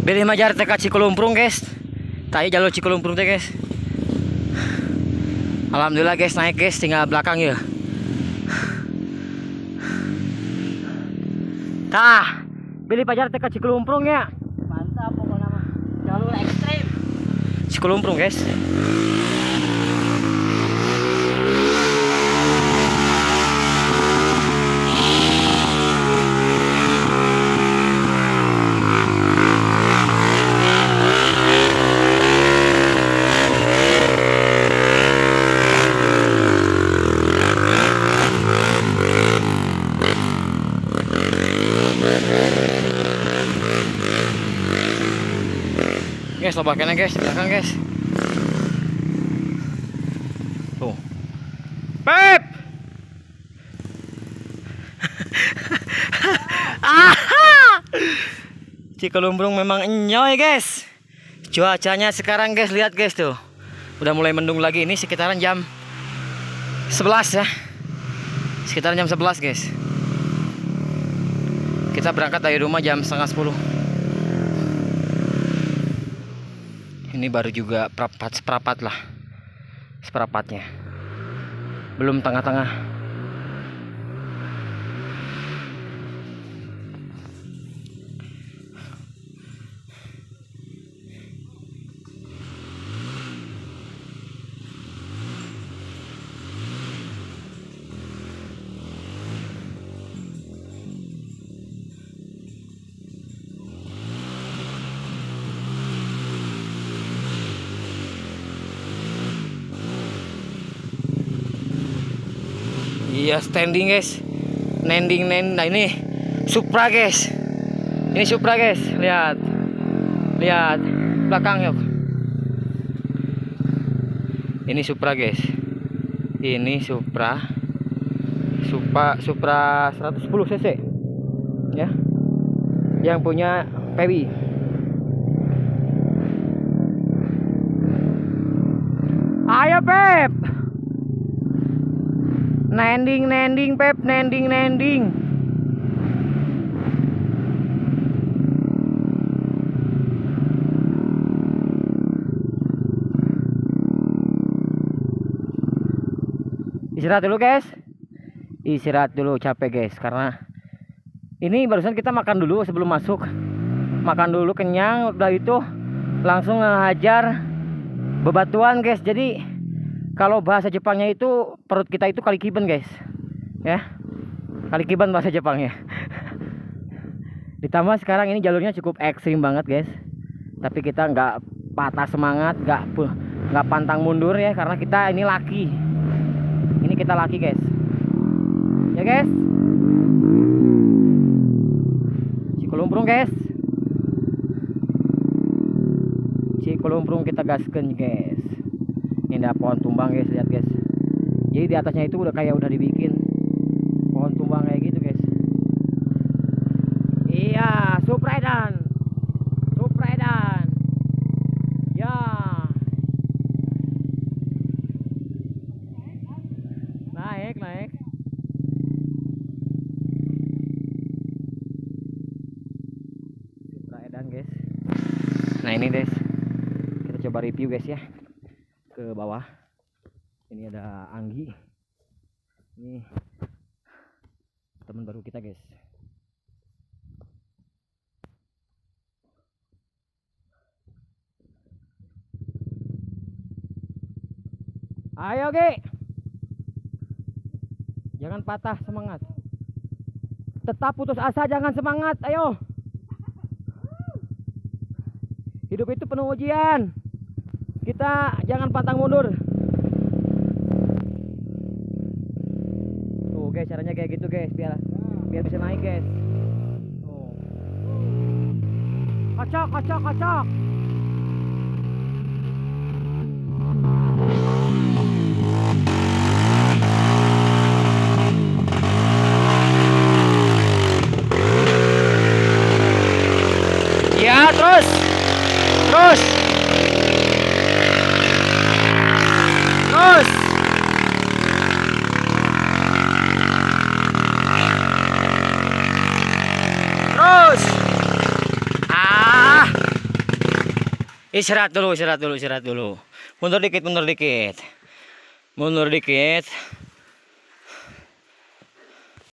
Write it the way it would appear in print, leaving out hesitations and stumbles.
Beli majar teka Cikulumprung guys. Tadi jalur Cikulumprung teh guys. Alhamdulillah guys, naik guys, tinggal belakang ya. Tah, beli pajar teka Cikulumprung ya. Mantap pokoknya mah. Jalur ekstrim. Cikulumprung guys. Guys, lobakannya guys, belakang guys. Tuh. Pep. Cikulumprung memang enyoy guys. Cuacanya sekarang guys, lihat guys tuh. Udah mulai mendung lagi, ini sekitaran jam 11 ya. Sekitaran jam 11 guys. Kita berangkat dari rumah jam setengah 10. Ini baru juga seprapat lah, seperapatnya, belum tengah-tengah. Iya, standing guys, nending. Nah ini Supra guys, ini Supra guys, lihat belakang yuk. Ini Supra guys, ini Supra 110 cc ya, yang punya PWI. Ayo Pep, nending Pep, nending. Istirahat dulu guys, istirahat dulu, capek guys, karena ini barusan kita makan dulu sebelum masuk, makan dulu kenyang, udah itu langsung ngehajar bebatuan guys. Jadi kalau bahasa Jepangnya itu perut kita itu kalikiban guys ya, kalikiban bahasa Jepangnya. Ditambah sekarang ini jalurnya cukup ekstrim banget guys, tapi kita nggak patah semangat, nggak pantang mundur ya, karena kita ini laki, kita laki guys ya guys. Cikulumprung guys, Cikulumprung kita gaskeun guys. Ini ada pohon tumbang guys, lihat guys. Jadi di atasnya itu udah dibikin pohon tumbang kayak gitu guys. Iya, Supredan. Ya. Naik. Supredan guys. Nah ini guys, kita coba review guys ya. Ke bawah ini ada Anggi, ini teman baru kita guys. Ayo Ge, jangan patah semangat, tetap putus asa, jangan semangat. Ayo, hidup itu penuh ujian, kita jangan pantang mundur. Tuh guys, caranya kayak gitu guys, biar bisa naik guys. Tuh. Kocok. Ya, terus. Terus. Istirahat dulu. Mundur dikit. Mundur dikit.